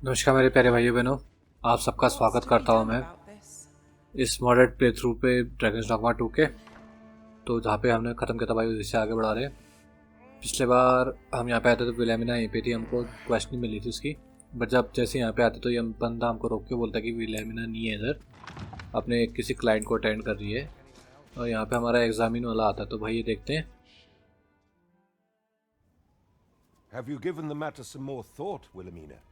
नमस्कार मेरे प्यारे भाइयों बहनों, आप सबका स्वागत करता हूँ मैं इस मॉडरेट प्ले थ्रू पे ड्रैगन्स डॉगमा 2 के। तो जहाँ पे हमने ख़त्म किया था भाई, उससे आगे बढ़ा रहे हैं। पिछले बार हम यहाँ पे आए थे तो विलेमिना यहीं पे थी, हमको क्वेश्चन मिली थी उसकी। बट जब जैसे यहाँ पे आते तो ये बंदा हमको रोक के बोलता है कि विलेमिना नहीं है इधर, अपने किसी क्लाइंट को अटेंड कर रही है। और यहाँ पे हमारा एग्जामिन वाला आता है, तो भाई ये देखते हैं। Have you given the matter some more thought, Wilhelmina?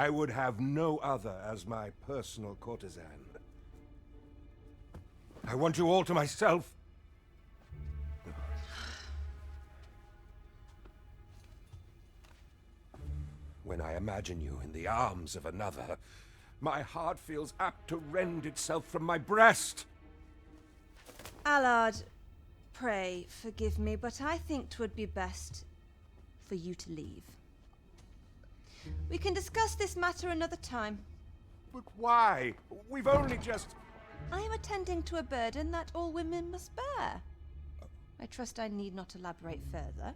I would have no other as my personal courtesan. I want you all to myself. When I imagine you in the arms of another, my heart feels apt to rend itself from my breast. Allard, pray forgive me, but I think 'twould be best for you to leave. We can discuss this matter another time. But why? We've only just... I am attending to a burden that all women must bear. I trust I need not elaborate further.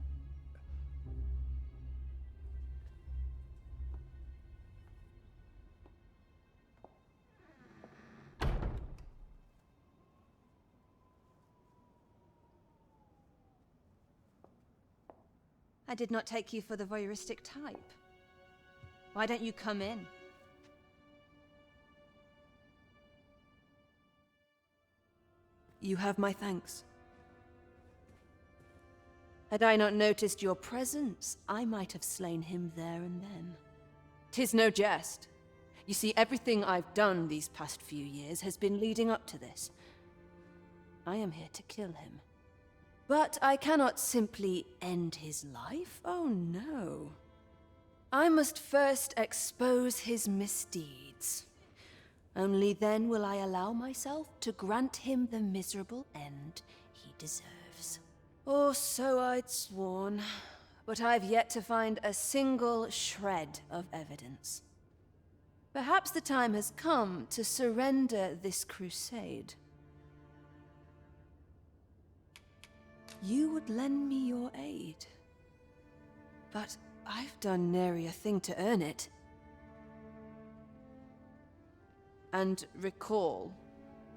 I did not take you for the voyeuristic type. Why don't you come in? You have my thanks. Had I not noticed your presence, I might have slain him there and then. 'Tis no jest. You see, everything I've done these past few years has been leading up to this. I am here to kill him. But I cannot simply end his life. Oh no. I must first expose his misdeeds. Only then will I allow myself to grant him the miserable end he deserves. Or so I'd sworn, but I've yet to find a single shred of evidence. Perhaps the time has come to surrender this crusade. You would lend me your aid. But I've done nary a thing to earn it. And recall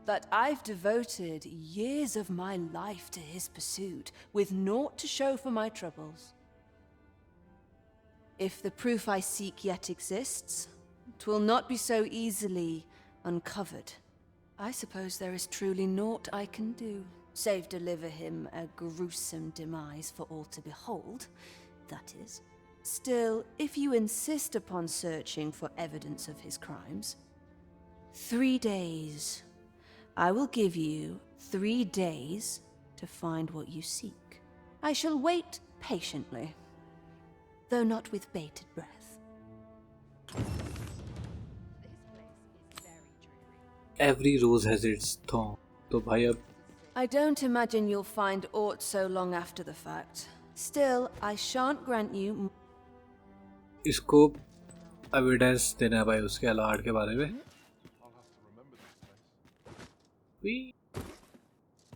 that I've devoted years of my life to his pursuit, with naught to show for my troubles. If the proof I seek yet exists, 'twill not be so easily uncovered. I suppose there is truly naught I can do, save deliver him a gruesome demise for all to behold, that is. Still, if you insist upon searching for evidence of his crimes, 3 days. I will give you 3 days to find what you seek. I shall wait patiently, though not with bated breath. Every rose has its thorn. तो भाई अब I don't imagine you'll find aught so long after the fact. Still, I shan't grant you... इसको evidence देना है भाई उसके अलार्ड के बारे में।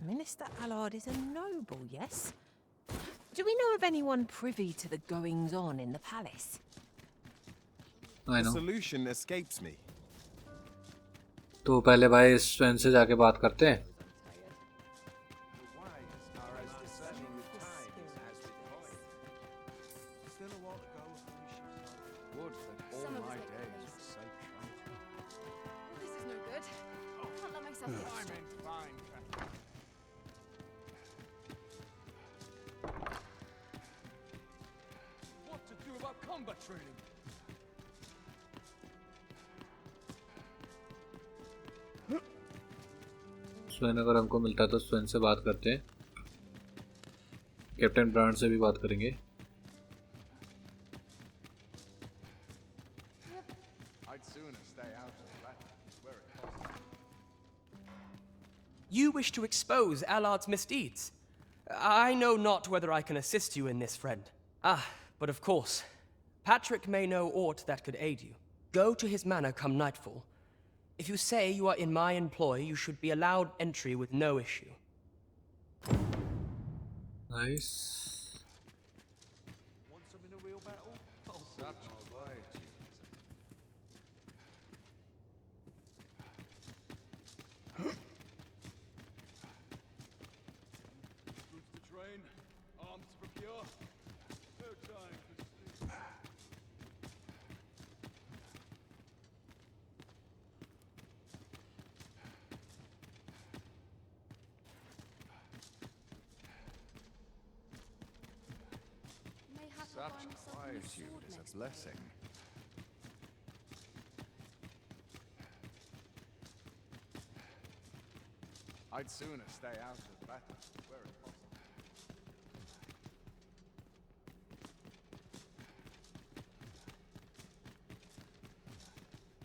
Minister Allard is a noble, yes? Do we know of anyone privy to the goings-on in the palace? I The know. solution escapes me. तो पहले भाई स्वेन से जाके बात करते हैं। This is no good. I can't let myself get... What to do about combat training? स्वेन अगर हमको मिलता है तो स्वेन से बात करते हैं। कैप्टन ब्रांड से भी बात करेंगे। You wish to expose Allard's misdeeds? I know not whether I can assist you in this, friend. Ah, but of course. Patrick may know aught that could aid you. Go to his manor come nightfall. If you say you are in my employ, you should be allowed entry with no issue. Nice. Want some in a real battle? Oh, such a way. Such quietude is a blessing. I'd sooner stay out of battle where it's possible.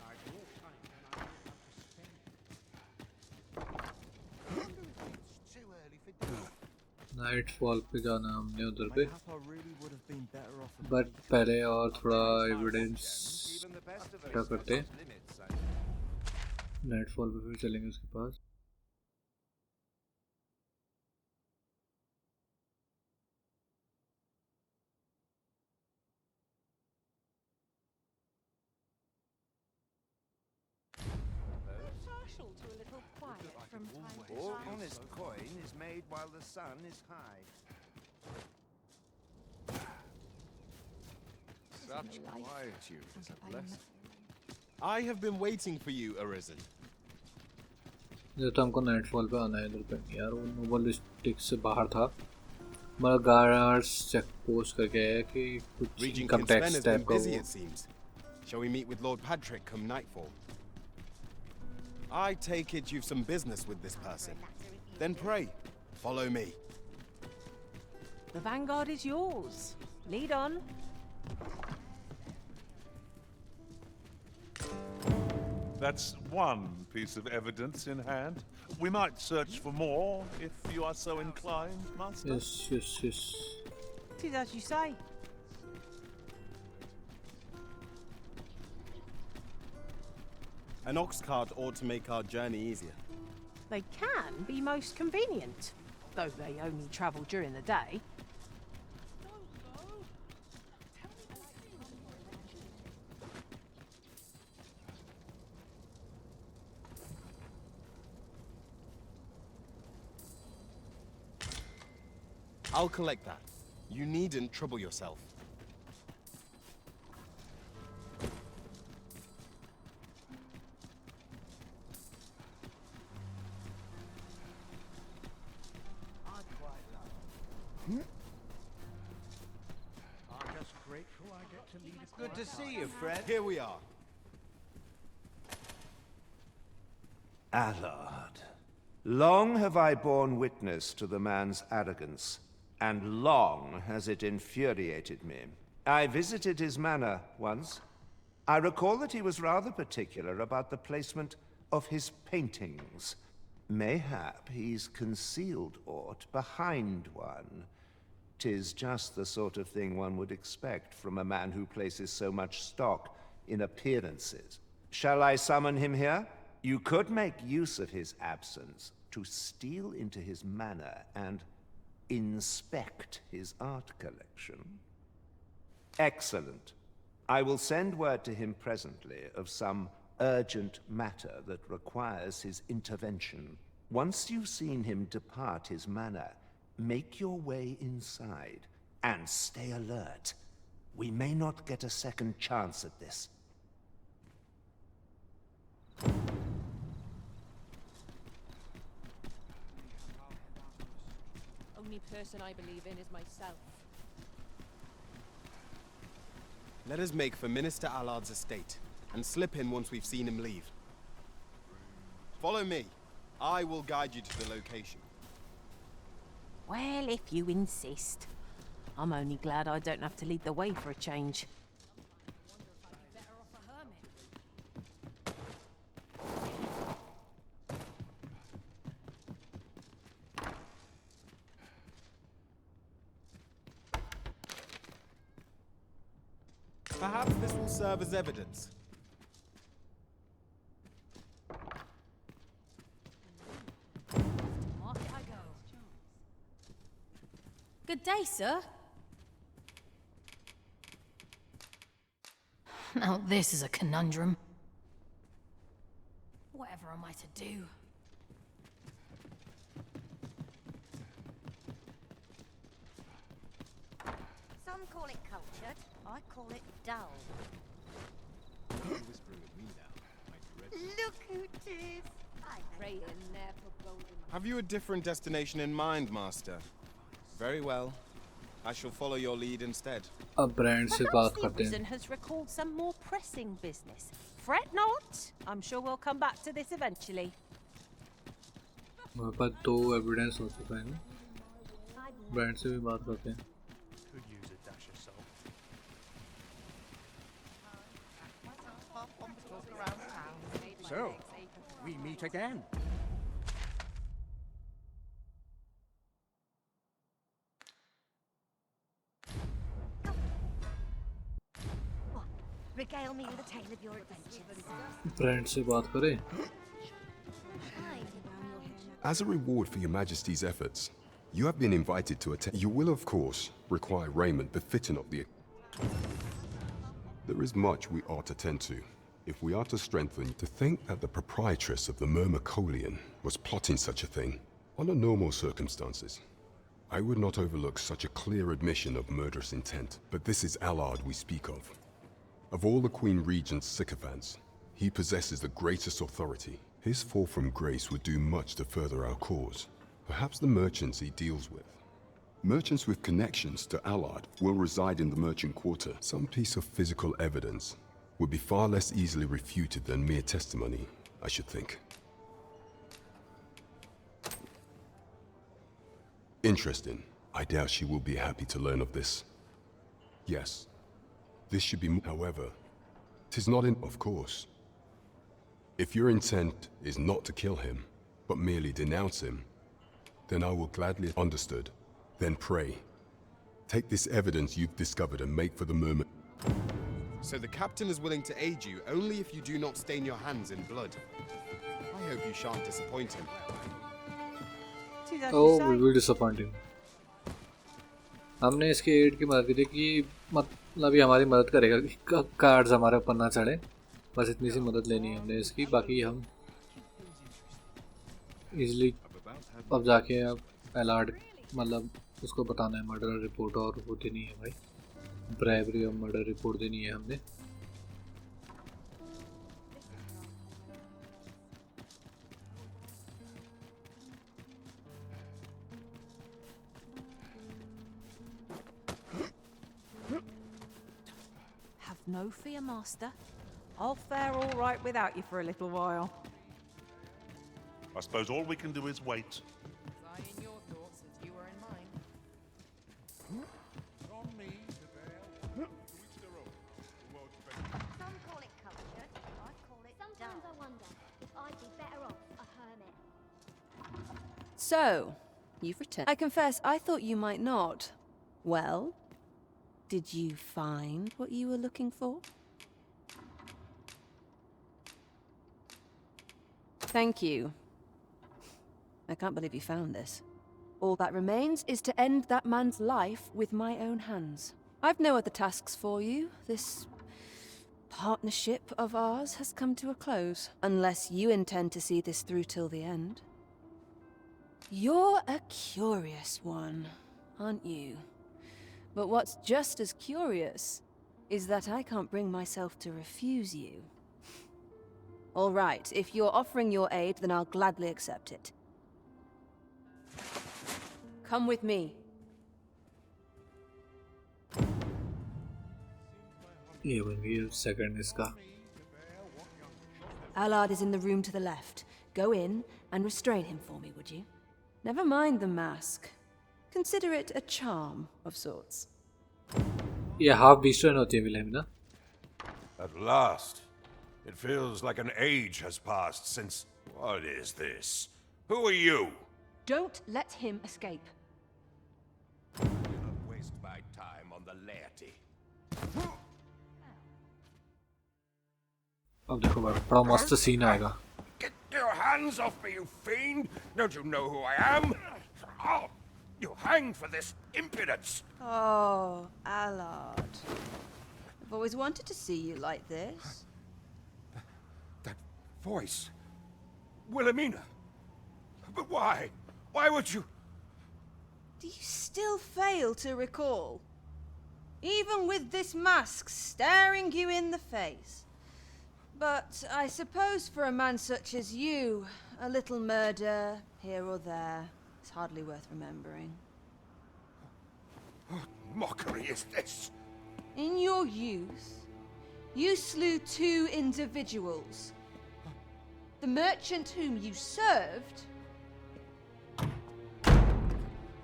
I've more time than I know how to spend. I wonder if it's too early for dinner. Nightfall पे जाना हमने उधर पे, Papa really would have been better off. But पहले और थोड़ा evidence Even the best of us क्या करते हैं, has limits. नाइटफॉल पे फिर चलेंगे उसके पास। Partial to a little quiet from time to All time. honest coin is made while the sun is high. Such quietude is a blessing. I have been waiting for you, Arisen. जो तो हमको nightfall पे आना है इधर पे यार, वो नोबल स्टिक से बाहर था, मगर गार्ड्स चेक पोस्ट करके आया कि कुछ Regent income Kinspen tax has type been का busy, वो। it seems. Shall we meet with Lord Patrick come nightfall? I take it you've some business with this person. Then pray, follow me. The vanguard is yours. Lead on. That's one piece of evidence in hand. We might search for more if you are so inclined, Master. Yes, yes, yes. It is as you say. An ox cart ought to make our journey easier. They can be most convenient, though they only travel during the day. I'll collect that. You needn't trouble yourself. I'm just grateful I get to lead a good to see you, Fred. Here we are. Allard. Long have I borne witness to the man's arrogance, and long has it infuriated me. I visited his manor once. I recall that he was rather particular about the placement of his paintings. Mayhap he's concealed aught behind one. 'Tis just the sort of thing one would expect from a man who places so much stock in appearances. Shall I summon him here? You could make use of his absence to steal into his manor and inspect his art collection. Excellent. I will send word to him presently of some urgent matter that requires his intervention. Once you've seen him depart his manor, make your way inside and stay alert. We may not get a second chance at this. Only person I believe in is myself. Let us make for Minister Allard's estate and slip in once we've seen him leave. Follow me. I will guide you to the location. Well, if you insist. I'm only glad I don't have to lead the way for a change. Perhaps this will serve as evidence. Good day, sir. Now this is a conundrum. Whatever am I to do? Some call it cultured, I call it dull. Whispering at me now. I dread. Look who 'tis! I Pray in there for golden. Have you a different destination in mind, Master? Very well. I shall follow your lead instead. अब brand से बात Perhaps the करते हैं. Risen has recalled some more pressing business. Fret not. I'm sure we'll come back to this eventually. हमारे पास 2 evidence हो चुका है ना. ब्रांड से भी बात करते हैं. Could use a dash of salt. So, we meet again. Regale me with a tale of your adventures. Brand से बात करें. As a reward for your Majesty's efforts, you have been invited to attend. You will, of course, require raiment befitting of the. There is much we ought to tend to. If we are to strengthen, to think that the proprietress of the Myrmecolian was plotting such a thing, under normal circumstances, I would not overlook such a clear admission of murderous intent. But this is Allard we speak of. Of all the Queen Regent's sycophants, he possesses the greatest authority. His fall from grace would do much to further our cause. Perhaps the merchants he deals with. Merchants with connections to Allard will reside in the merchant quarter. Some piece of physical evidence would be far less easily refuted than mere testimony, I should think. Interesting. I doubt she will be happy to learn of this. Yes. This should be, however, 'tis not in, of course. If your intent is not to kill him, but merely denounce him, then I will gladly understood. Then pray. Take this evidence you've discovered and make for the moment. So the captain is willing to aid you only if you do not stain your hands in blood. I hope you shan't disappoint him. Oh, we will disappoint him. हमने इसके add की मदद की थी कि मतलब ये हमारी मदद करेगा कि कार्ड्स हमारे ऊपर ना चढ़े. बस इतनी सी मदद लेनी है हमने इसकी. बाकी हम इजीली अब जाके अब एलार्ड मतलब उसको बताना है मर्डर रिपोर्ट और वो देनी है भाई. ब्रेवरी और मर्डर रिपोर्ट देनी है हमने. Have no fear, Master. I'll fare all right without you for a little while. I suppose all we can do is wait. I in your thoughts as you were in mine. On me to bear. To each their own. The world's best. Some call it culture. I call it Sometimes I wonder if I'd be better off a hermit. So, you've returned. I confess, I thought you might not. Well, did you find what you were looking for? Thank you. I can't believe you found this. All that remains is to end that man's life with my own hands. I've no other tasks for you. This partnership of ours has come to a close, unless you intend to see this through till the end. You're a curious one, aren't you? But what's just as curious is that I can't bring myself to refuse you. All right, if you're offering your aid, then I'll gladly accept it. Come with me. ये बन गई second इसका. Allard is in the room to the left. Go in and restrain him for me, would you? Never mind the mask. Consider it a charm of sorts. ये half बीस्टर्न होती है विल्हेमिना. At last. It feels like an age has passed since... What is this? Who are you? Don't let him escape. Do not waste my time on the laity. अब देखो भाई बड़ा मस्त scene आएगा. Get your hands off me, you fiend! Don't you know who I am? Oh, you hanged for this impudence! Oh, Allard. I've always wanted to see you like this. That voice... Wilhelmina! But why? Why would you... Do you still fail to recall? Even with this mask staring you in the face. But I suppose for a man such as you, a little murder here or there is hardly worth remembering. mockery is this? In your youth, you slew 2 individuals. The merchant whom you served,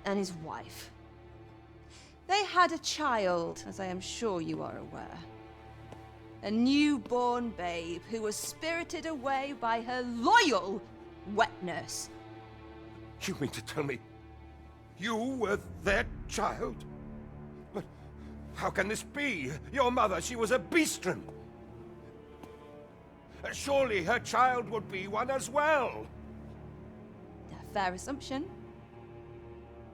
and his wife. They had a child, as I am sure you are aware. A newborn babe who was spirited away by her loyal wet nurse. You mean to tell me you were their child? But how can this be? Your mother, she was a beastren. Surely her child would be one as well. A fair assumption.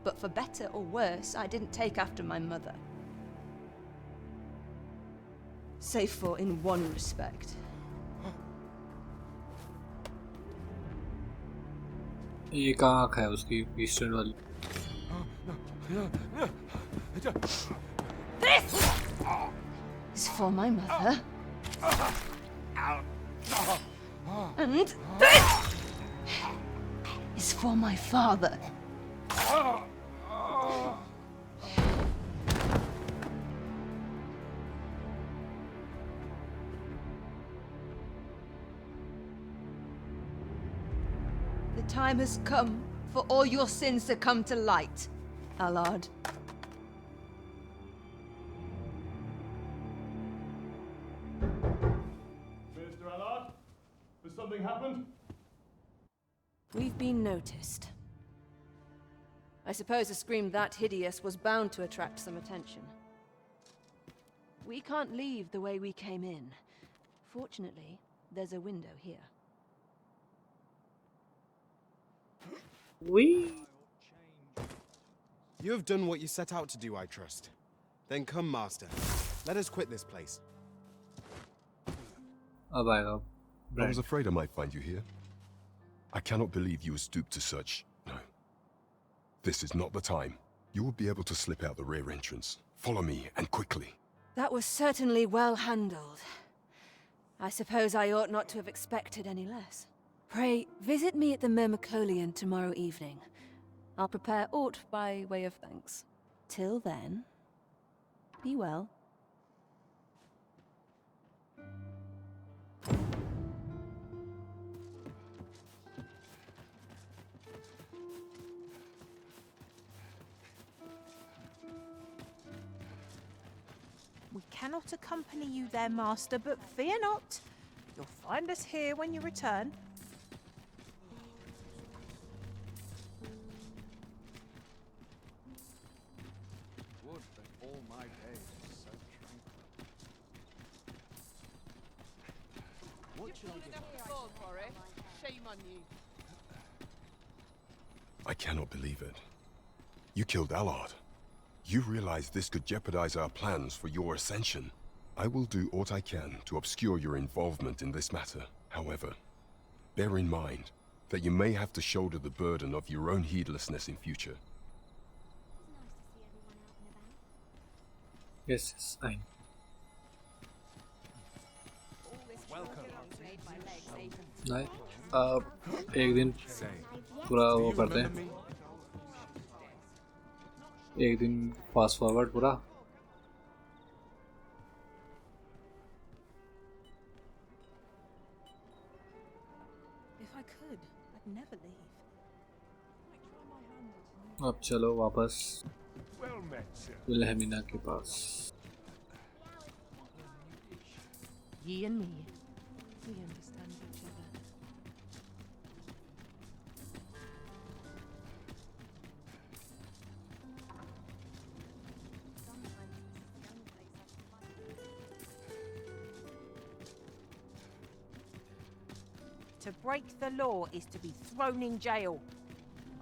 But for better or worse, I didn't take after my mother. Save for in one respect. ये कहाँ आँख है उसकी eastern वाली? This is for my mother. And this is for my father. The time has come for all your sins to come to light, Allard. Mr. Allard, has something happened? We've been noticed. I suppose a scream that hideous was bound to attract some attention. We can't leave the way we came in. Fortunately, there's a window here. You have done what you set out to do, I trust. Then come, Master. Let us quit this place. अब आएगा. I was afraid I might find you here. I cannot believe you would stoop to such. No. This is not the time. You will be able to slip out the rear entrance. Follow me, and quickly. That was certainly well handled. I suppose I ought not to have expected any less. Pray, visit me at the Myrmecolian tomorrow evening. I'll prepare aught by way of thanks. Till then, be well. We cannot accompany you there, Master, but fear not. You'll find us here when you return. Would that all my days were so tranquil. What shall I do? Shame on you. I cannot believe it. You killed Allard. You realize this could jeopardize our plans for your ascension. I will do what I can to obscure your involvement in this matter. However, bear in mind that you may have to shoulder the burden of your own heedlessness in future. Yes, I. नहीं, एक दिन पूरा वो करते हैं. एक दिन fast forward पूरा. If I could, I'd never leave. अब चलो वापस विल्हेमिना के पास. Ye and me, we understand each other. To break the law is to be thrown in jail.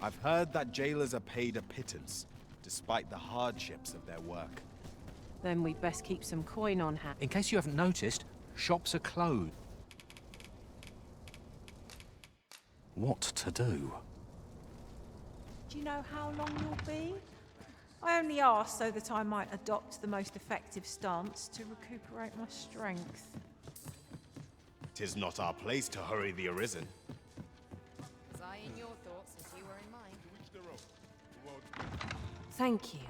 I've heard that jailers are paid a pittance, despite the hardships of their work. Then we'd best keep some coin on hand. In case you haven't noticed, shops are closed. What to do? Do you know how long you'll be? I only asked so that I might adopt the most effective stance to recuperate my strength. 'Tis not our place to hurry the arisen. Was I in your thoughts as you were in mine? Thank you.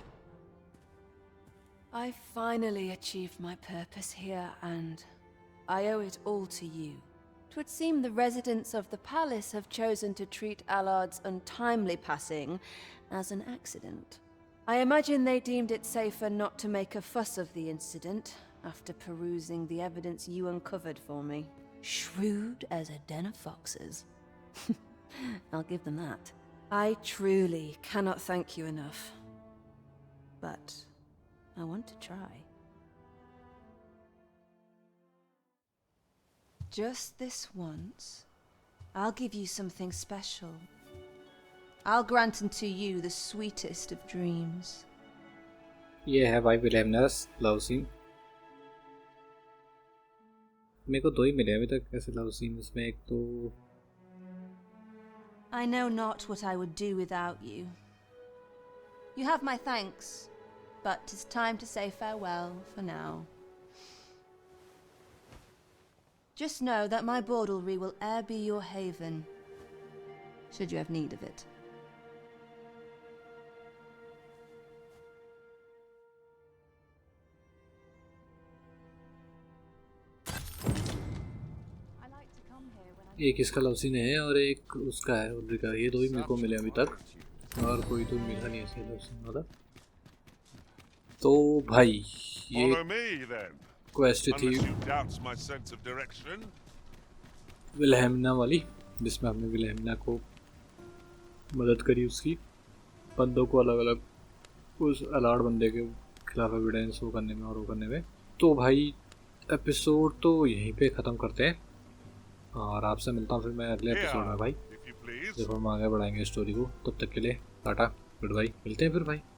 I finally achieved my purpose here, and I owe it all to you. 'Twould seem the residents of the palace have chosen to treat Allard's untimely passing as an accident. I imagine they deemed it safer not to make a fuss of the incident after perusing the evidence you uncovered for me. Shrewd as a den of foxes. I'll give them that. I truly cannot thank you enough. But I want to try. Just this once, I'll give you something special. I'll grant unto you the sweetest of dreams. ये है भाई विलेमनस love scene. मेरे को दो ही मिले अभी तक ऐसे लव सीन, इसमें एक तो I know not what I would do without you. You have my thanks, but 'tis time to say farewell for now. Just know that my bordlery will e'er be your haven, should you have need of it. एक इसका love scene है और एक उसका है उर्री का। ये दो ही मेरे को मिले अभी तक, और कोई तो मिला नहीं ऐसे लव सीन वाला। तो भाई ये क्वेस्ट थी विल्हेमिना वाली, जिसमें हमने विल्हेमिना को मदद करी, उसकी बंदों को अलग अलग उस अलार्ड बंदे के खिलाफ एविडेंस वो करने में और वो करने में। तो भाई एपिसोड तो यहीं पे ख़त्म करते हैं और आपसे मिलता हूँ फिर मैं अगले एपिसोड में भाई, जब हम आगे बढ़ाएंगे स्टोरी को। तब तक के लिए टाटा गुड बाय, मिलते हैं फिर भाई।